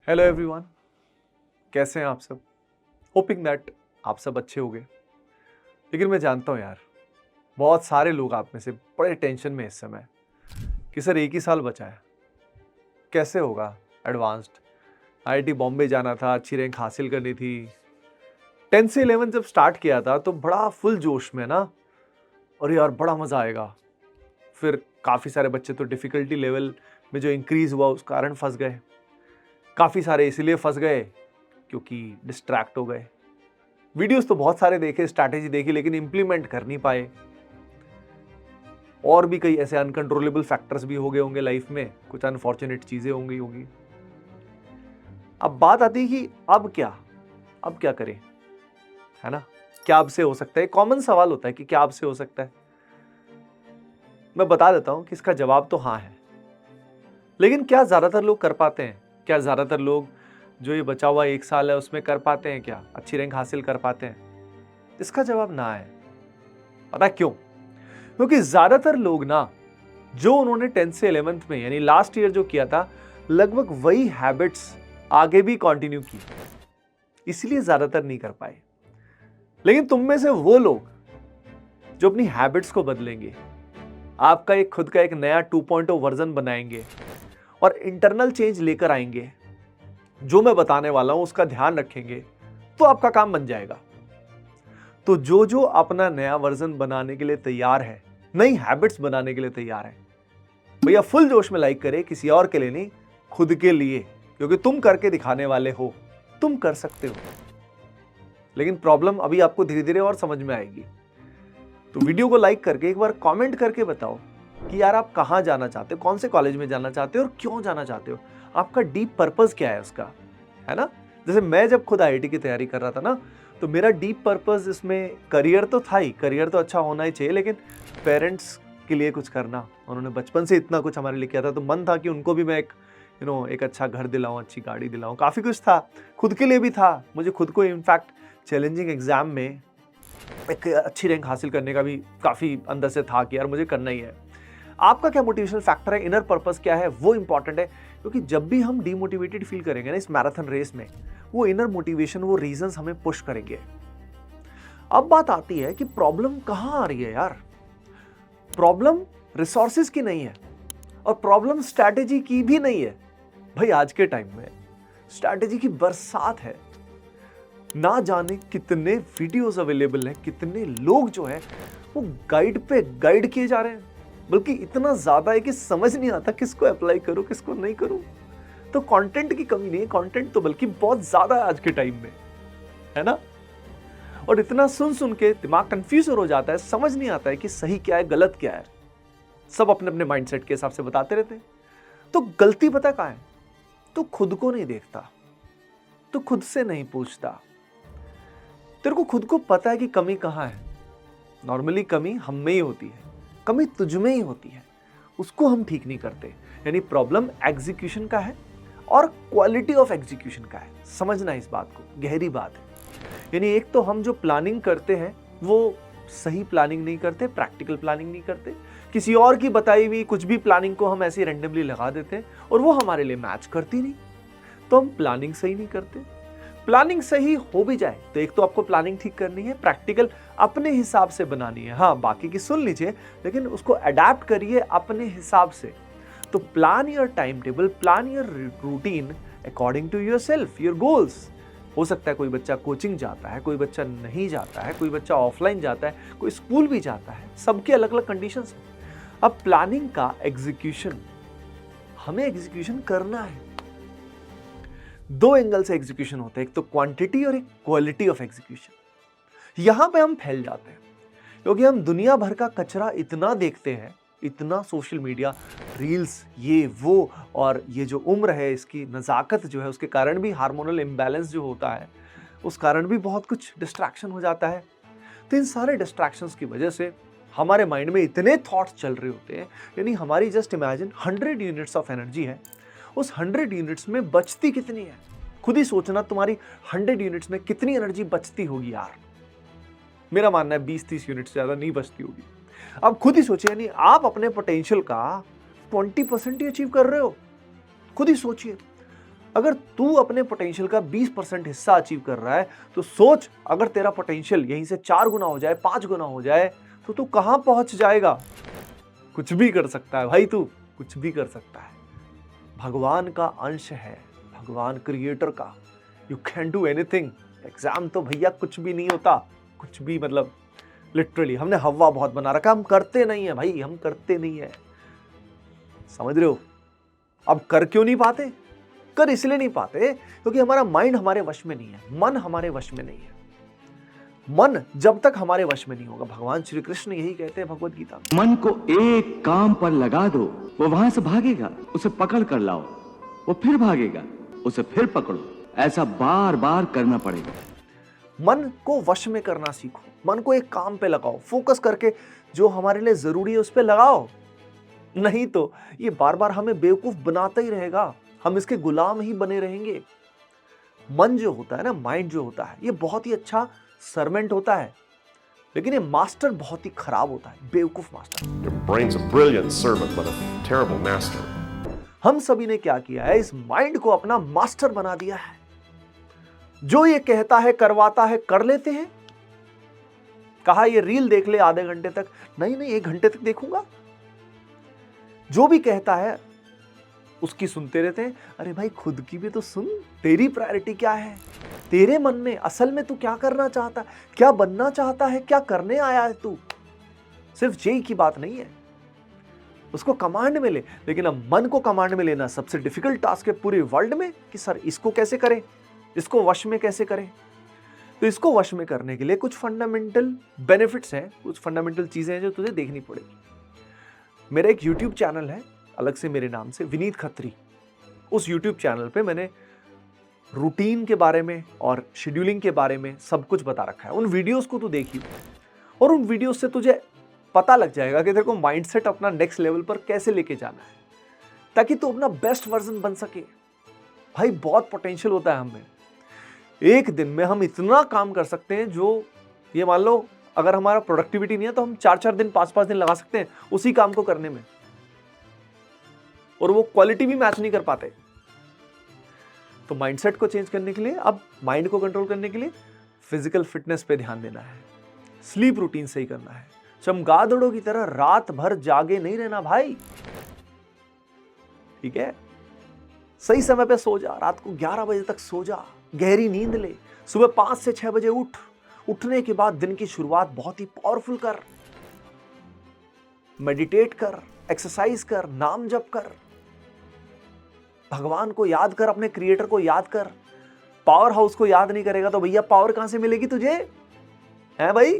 Hello everyone, कैसे हैं आप सब? होपिंग दैट आप सब अच्छे होंगे। लेकिन मैं जानता हूँ यार, बहुत सारे लोग आप में से बड़े टेंशन में इस समय कि सर एक ही साल बचा है, कैसे होगा एडवांस्ड? आईआईटी बॉम्बे जाना था, अच्छी रैंक हासिल करनी थी। 10 से 11 जब स्टार्ट किया था तो बड़ा फुल जोश में ना, और यार बड़ा मजा आएगा। फिर काफी सारे बच्चे तो डिफिकल्टी लेवल में जो इंक्रीज हुआ उस कारण फंस गए। काफी सारे इसीलिए फंस गए क्योंकि डिस्ट्रैक्ट हो गए। वीडियोस तो बहुत सारे देखे, स्ट्रैटेजी देखी, लेकिन इंप्लीमेंट कर नहीं पाए। और भी कई ऐसे अनकंट्रोलेबल फैक्टर्स भी हो गए होंगे लाइफ में, कुछ अनफॉर्चुनेट चीजें होंगी। अब बात आती है कि अब क्या करें, है ना? क्या अब से हो सकता है? कॉमन सवाल होता है कि क्या अब से हो सकता है। मैं बता देता हूं कि इसका जवाब तो हाँ है। लेकिन क्या ज्यादातर लोग कर पाते हैं? क्या ज्यादातर लोग जो ये बचा हुआ एक साल है उसमें कर पाते हैं? क्या अच्छी रैंक हासिल कर पाते हैं? इसका जवाब ना है। पता क्यों? क्योंकि ज्यादातर लोग ना, जो उन्होंने 10th से 11th में यानी लास्ट ईयर जो किया था, लगभग वही हैबिट्स आगे भी कंटिन्यू की, इसलिए ज्यादातर नहीं कर पाए। लेकिन तुम में से वो लोग जो अपनी हैबिट्स को बदलेंगे, आपका एक खुद का एक नया 2.0 वर्जन बनाएंगे और इंटरनल चेंज लेकर आएंगे, जो मैं बताने वाला हूं उसका ध्यान रखेंगे, तो आपका काम बन जाएगा। तो जो जो अपना नया वर्जन बनाने के लिए तैयार है, नई हैबिट्स बनाने के लिए तैयार है, भैया फुल जोश में लाइक करे, किसी और के लिए नहीं, खुद के लिए, क्योंकि तुम करके दिखाने वाले हो, तुम कर सकते हो। लेकिन प्रॉब्लम अभी आपको धीरे धीरे और समझ में आएगी। तो वीडियो को लाइक करके एक बार कमेंट करके बताओ कि यार आप कहां जाना चाहते हो, कौन से कॉलेज में जाना चाहते हो और क्यों जाना चाहते हो, आपका डीप पर्पस क्या है उसका, है ना? जैसे मैं जब खुद आईआईटी की तैयारी कर रहा था ना, तो मेरा डीप पर्पस इसमें करियर तो था ही, करियर तो अच्छा होना ही चाहिए, लेकिन पेरेंट्स के लिए कुछ करना, उन्होंने बचपन से इतना कुछ हमारे लिए किया था, तो मन था कि उनको भी मैं एक एक अच्छा घर दिलाऊं, अच्छी गाड़ी दिलाऊं, काफी कुछ था। खुद के लिए भी था, मुझे खुद को इनफैक्ट चैलेंजिंग एग्जाम में एक अच्छी रैंक हासिल करने का भी काफी अंदर से था कि यार मुझे करना ही है। आपका क्या मोटिवेशनल फैक्टर है, इनर पर्पस क्या है, वो इंपॉर्टेंट है। क्योंकि जब भी हम डीमोटिवेटेड फील करेंगे ना इस मैराथन रेस में, वो इनर मोटिवेशन, वो रीजंस हमें पुश करेंगे। अब बात आती है कि प्रॉब्लम कहां आ रही है यार? प्रॉब्लम रिसोर्सेज की नहीं है और प्रॉब्लम स्ट्रैटेजी की भी नहीं है। भाई आज के टाइम में स्ट्रैटेजी की बरसात है। ना जाने कितने वीडियोस अवेलेबल हैं, कितने लोग जो है वो गाइड पे गाइड किए जा रहे हैं, बल्कि इतना ज्यादा है कि समझ नहीं आता किसको अप्लाई करूं, किसको नहीं करूं। तो कंटेंट की कमी नहीं है, कंटेंट तो बल्कि बहुत ज्यादा है आज के टाइम में, है ना? और इतना सुन सुन के दिमाग कंफ्यूज हो जाता है, समझ नहीं आता है कि सही क्या है, गलत क्या है। सब अपने अपने माइंडसेट के हिसाब से बताते रहते हैं। तो गलती पता कहां है? तो खुद को नहीं देखता, तो खुद से नहीं पूछता। तेरे को खुद को पता है कि कमी कहां है। नॉर्मली कमी हम में ही होती है, कमी तुझ में ही होती है, उसको हम ठीक नहीं करते। यानी प्रॉब्लम एग्जीक्यूशन का है और क्वालिटी ऑफ एग्जीक्यूशन का है। समझना इस बात को, गहरी बात है। यानी एक तो हम जो प्लानिंग करते हैं वो सही प्लानिंग नहीं करते, प्रैक्टिकल प्लानिंग नहीं करते, किसी और की बताई हुई कुछ भी प्लानिंग को हम ऐसे रैंडमली लगा देते हैं और वो हमारे लिए मैच करती नहीं, तो हम प्लानिंग सही नहीं करते। प्लानिंग सही हो भी जाए तो एक तो आपको प्लानिंग ठीक करनी है, प्रैक्टिकल अपने हिसाब से बनानी है। हाँ, बाकी की सुन लीजिए, लेकिन उसको अडेप्ट करिए अपने हिसाब से। तो plan your time table, plan your routine according to your self, your goals. हो सकता है कोई बच्चा कोचिंग जाता है, कोई बच्चा नहीं जाता है, कोई बच्चा ऑफलाइन जाता है, कोई स्कूल भी जाता है, सबके अलग अलग कंडीशंस हैं। अब प्लानिंग का एग्जीक्यूशन, हमें एग्जीक्यूशन करना है। दो एंगल से एग्जीक्यूशन होता है, एक तो क्वांटिटी और एक क्वालिटी ऑफ एग्जीक्यूशन। यहां पे हम फैल जाते हैं क्योंकि हम दुनिया भर का कचरा इतना देखते हैं, इतना सोशल मीडिया, रील्स, ये वो, और ये जो उम्र है इसकी नज़ाकत जो है, उसके कारण भी हार्मोनल इम्बैलेंस जो होता है, उस कारण भी बहुत कुछ डिस्ट्रैक्शन हो जाता है। तो इन सारे डिस्ट्रैक्शंस की वजह से हमारे माइंड में इतने थॉट्स चल रहे होते हैं। यानी हमारी just imagine 100 units of energy है, उस 100 यूनिट्स में बचती कितनी है? खुद ही सोचना, तुम्हारी 100 यूनिट्स में कितनी एनर्जी बचती होगी यार? मेरा मानना है 20-30 यूनिट से ज्यादा नहीं बचती होगी। अब खुद ही सोचिए, यानी आप अपने पोटेंशियल का 20% ही अचीव कर रहे हो। खुद ही सोचिए, अगर तू अपने पोटेंशियल का 20% हिस्सा अचीव कर रहा है तो सोच, अगर तेरा पोटेंशियल यहीं से 4 गुना हो जाए, 5 गुना हो जाए, तो तू कहां पहुंच जाएगा। कुछ भी कर सकता है भाई, तू कुछ भी कर सकता है। भगवान का अंश है, भगवान क्रिएटर का। You can do anything. Exam तो भैया कुछ भी नहीं होता, कुछ भी, मतलब लिटरली हमने हवा बहुत बना रखा, हम करते नहीं है भाई, हम करते नहीं है, समझ रहे हो। अब कर क्यों नहीं पाते? कर इसलिए नहीं पाते क्योंकि हमारा माइंड हमारे वश में नहीं है, मन हमारे वश में नहीं है। मन जब तक हमारे वश में नहीं होगा, भगवान श्री कृष्ण यही कहते हैं भगवत गीता में, मन को एक काम पर लगा दो, वो वहां से भागेगा, उसे पकड़ कर लाओ, वो फिर भागेगा, उसे फिर पकड़ो, ऐसा बार बार करना पड़ेगा। मन को वश में करना सीखो, मन को एक काम पे लगाओ, फोकस करके जो हमारे लिए जरूरी है उस पे लगाओ। नहीं तो ये बार बार हमें बेवकूफ बनाता ही रहेगा, हम इसके गुलाम ही बने रहेंगे। मन जो होता है ना, माइंड जो होता है, ये बहुत ही अच्छा सर्वेंट होता है, लेकिन ये मास्टर बहुत ही खराब होता है, बेवकूफ master. Your brain's a brilliant servant, but a terrible master. हम सभी ने क्या किया है, इस माइंड को अपना मास्टर बना दिया है। जो ये कहता है करवाता है, कर लेते हैं। कहा ये रील देख ले आधे घंटे तक, नहीं 1 घंटे तक देखूंगा। जो भी कहता है उसकी सुनते रहते हैं। अरे भाई खुद की भी तो सुन, तेरी प्रायोरिटी क्या है, तेरे मन में असल में तू क्या करना चाहता है, क्या बनना चाहता है, क्या करने आया है तू। सिर्फ जेई की बात नहीं है, उसको कमांड में ले। लेकिन अब मन को कमांड में लेना सबसे डिफिकल्ट टास्क है पूरे वर्ल्ड में, कि सर इसको कैसे करें, इसको वश में कैसे करें। तो इसको वश में करने के लिए कुछ फंडामेंटल बेनिफिट्स हैं, कुछ फंडामेंटल चीजें हैं जो तुझे देखनी पड़ेगी। मेरा एक यूट्यूब चैनल है अलग से मेरे नाम से, विनीत खत्री। उस यूट्यूब चैनल पे मैंने रूटीन के बारे में और शेड्यूलिंग के बारे में सब कुछ बता रखा है। उन वीडियोस को तू देखिए और उन वीडियोस से तुझे पता लग जाएगा कि तेरे को माइंडसेट अपना नेक्स्ट लेवल पर कैसे लेके जाना है, ताकि तू अपना बेस्ट वर्जन बन सके। भाई बहुत पोटेंशियल होता है हमें। एक दिन में हम इतना काम कर सकते हैं जो, ये मान लो अगर हमारा प्रोडक्टिविटी नहीं है तो हम 4-4 दिन 5-5 दिन लगा सकते हैं उसी काम को करने में, और वो क्वालिटी भी मैच नहीं कर पाते। तो माइंडसेट को चेंज करने के लिए, अब माइंड को कंट्रोल करने के लिए फिजिकल फिटनेस पे ध्यान देना है, स्लीप रूटीन सही करना है। चमगादड़ों की तरह रात भर जागे नहीं रहना भाई, ठीक है। सही समय पे सो जा, रात को 11 बजे तक सो जा, गहरी नींद ले, सुबह 5 से 6 बजे उठ। उठने के बाद दिन की शुरुआत बहुत ही पावरफुल कर, मेडिटेट कर, एक्सरसाइज कर, नाम जप कर, भगवान को याद कर, अपने क्रिएटर को याद कर। पावर हाउस को याद नहीं करेगा तो भैया पावर कहां से मिलेगी तुझे, है भाई।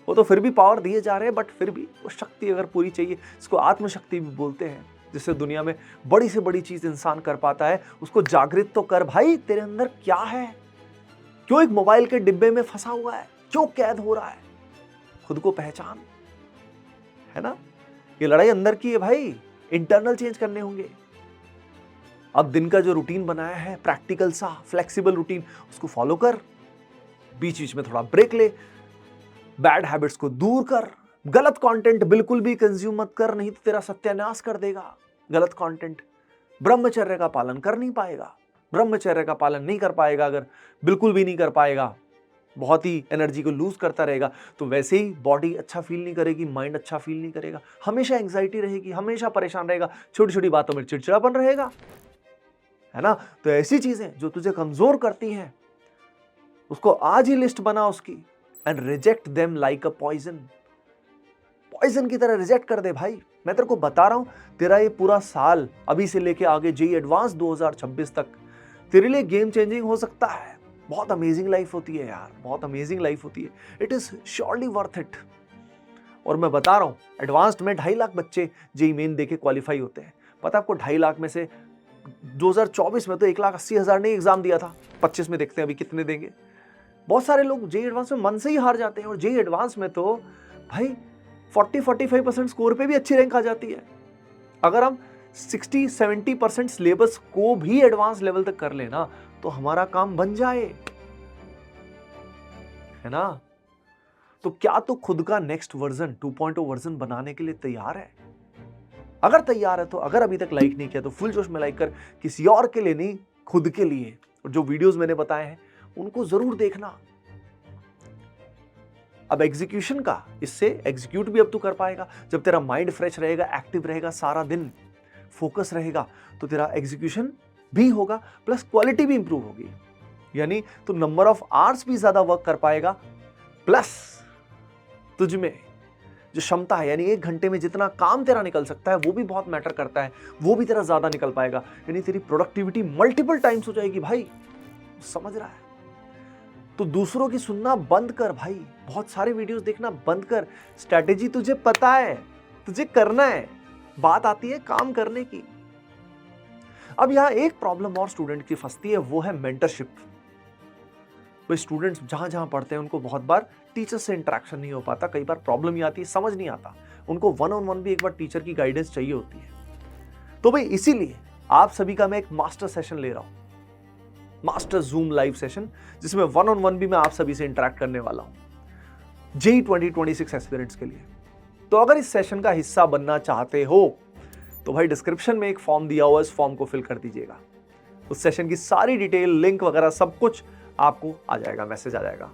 वो तो फिर भी पावर दिए जा रहे हैं, बट फिर भी वो शक्ति अगर पूरी चाहिए, इसको आत्मशक्ति भी बोलते हैं, जिससे दुनिया में बड़ी से बड़ी चीज इंसान कर पाता है, उसको जागृत तो कर भाई। तेरे अंदर क्या है, क्यों एक मोबाइल के डिब्बे में फंसा हुआ है, क्यों कैद हो रहा है, खुद को पहचान, है ना। ये लड़ाई अंदर की है भाई, इंटरनल चेंज करने होंगे। अब दिन का जो रूटीन बनाया है, प्रैक्टिकल सा फ्लेक्सिबल रूटीन, उसको फॉलो कर। बीच बीच में थोड़ा ब्रेक ले, बैड हैबिट्स को दूर कर, गलत कंटेंट बिल्कुल भी कंज्यूम मत कर, नहीं तो तेरा सत्यानाश कर देगा गलत कंटेंट। ब्रह्मचर्य का पालन कर नहीं पाएगा, ब्रह्मचर्य का पालन नहीं कर पाएगा, अगर बिल्कुल भी नहीं कर पाएगा, बहुत ही एनर्जी को लूज करता रहेगा, तो वैसे ही बॉडी अच्छा फील नहीं करेगी, माइंड अच्छा फील नहीं करेगा, हमेशा एंग्जाइटी रहेगी, हमेशा परेशान रहेगा, छोटी छोटी बातों में चिड़चिड़ापन रहेगा, है ना। तो ऐसी चीजें जो तुझे कमजोर करती हैं, उसको आज ही लिस्ट बना उसकी, and reject them like a poison. Poison की तरह रिजेक्ट कर दे भाई। मैं तेरे को बता रहा हूं, तेरा ये पूरा साल अभी से लेके आगे जेईई एडवांस 2026 तक तेरे लिए गेम चेंजिंग हो सकता है। बहुत अमेजिंग लाइफ होती है यार, बहुत अमेजिंग लाइफ होती है। It is surely worth it. और मैं बता रहा हूं, एडवांस्ड में 2.5 लाख बच्चे जेईई मेन देके क्वालिफाई होते हैं। पता आपको, 2.5 लाख में से 2024 में तो 1,80,000 ने एग्जाम दिया था, 25 में देखते हैं अभी कितने देंगे। बहुत सारे लोग जेईई एडवांस में मन से ही हार जाते हैं, और जेईई एडवांस में तो भाई 40-45% स्कोर पे भी अच्छी रैंक आ जाती है। अगर हम 60-70% सिलेबस को भी एडवांस लेवल तक कर लेना तो हमारा काम बन जाए, है ना। तो क्या तो खुद का नेक्स्ट वर्जन 2.0 वर्जन बनाने के लिए तैयार है? अगर तैयार है तो, अगर अभी तक लाइक नहीं किया तो फुल जोश में लाइक कर, किसी और के लिए नहीं, खुद के लिए। और जो वीडियोस मैंने बताए हैं उनको जरूर देखना। अब एग्जीक्यूशन का, इससे एग्जीक्यूट भी अब तू कर पाएगा। जब तेरा माइंड फ्रेश रहेगा, एक्टिव रहेगा, सारा दिन फोकस रहेगा, तो तेरा एग्जीक्यूशन भी होगा प्लस क्वालिटी भी इंप्रूव होगी। यानी तू नंबर ऑफ आवर्स भी ज्यादा वर्क कर पाएगा, प्लस तुझ में जो क्षमता है, यानी 1 घंटे में जितना काम तेरा निकल सकता है वो भी बहुत मैटर करता है, वो भी तेरा ज्यादा निकल पाएगा। यानी तेरी प्रोडक्टिविटी मल्टीपल टाइम्स हो जाएगी भाई। समझ रहा है? तो दूसरों की सुनना बंद कर भाई, बहुत सारे वीडियोस देखना बंद कर। स्ट्रैटेजी तुझे पता है, तुझे करना है, बात आती है काम करने की। अब यहां एक प्रॉब्लम और स्टूडेंट की फंसती है, वो है मेंटरशिप। भाई स्टूडेंट्स जहां जहां पढ़ते हैं उनको बहुत बार टीचर से इंटरेक्शन नहीं हो पाता, कई बार प्रॉब्लम ही आती है, समझ नहीं आता, उनको 1-on-1 भी एक बार टीचर की गाइडेंस चाहिए होती है। तो भाई इसीलिए आप सभी का मैं एक मास्टर सेशन ले रहा हूं, मास्टर जूम लाइव सेशन, जिसमें 1-on-1 भी मैं आप सभी से इंटरेक्ट करने वाला हूं जेईई 2026 एस्पिरेंट्स के लिए। तो अगर इस सेशन का हिस्सा बनना चाहते हो तो भाई डिस्क्रिप्शन में एक फॉर्म दिया हुआ है, इस फॉर्म को फिल कर दीजिएगा। उस सेशन की सारी डिटेल, लिंक वगैरह सब कुछ आपको आ जाएगा, मैसेज आ जाएगा,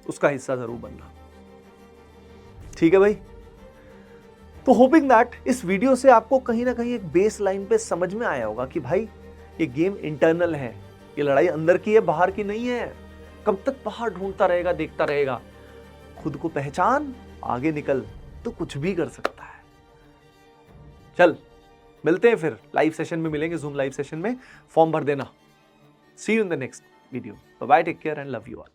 उसका हिस्सा जरूर बनना। ठीक है भाई? तो होपिंग दैट इस वीडियो से आपको कहीं ना कहीं एक बेस लाइन पे समझ में आया होगा कि भाई ये गेम इंटरनल है, ये लड़ाई अंदर की है, बाहर की नहीं है। कब तक बाहर ढूंढता रहेगा, देखता रहेगा? खुद को पहचान, आगे निकल, तो कुछ भी कर सकता है। चल मिलते हैं फिर, लाइव सेशन में मिलेंगे, जूम लाइव सेशन में। फॉर्म भर देना। See you in the next video. Bye, take care and love you all.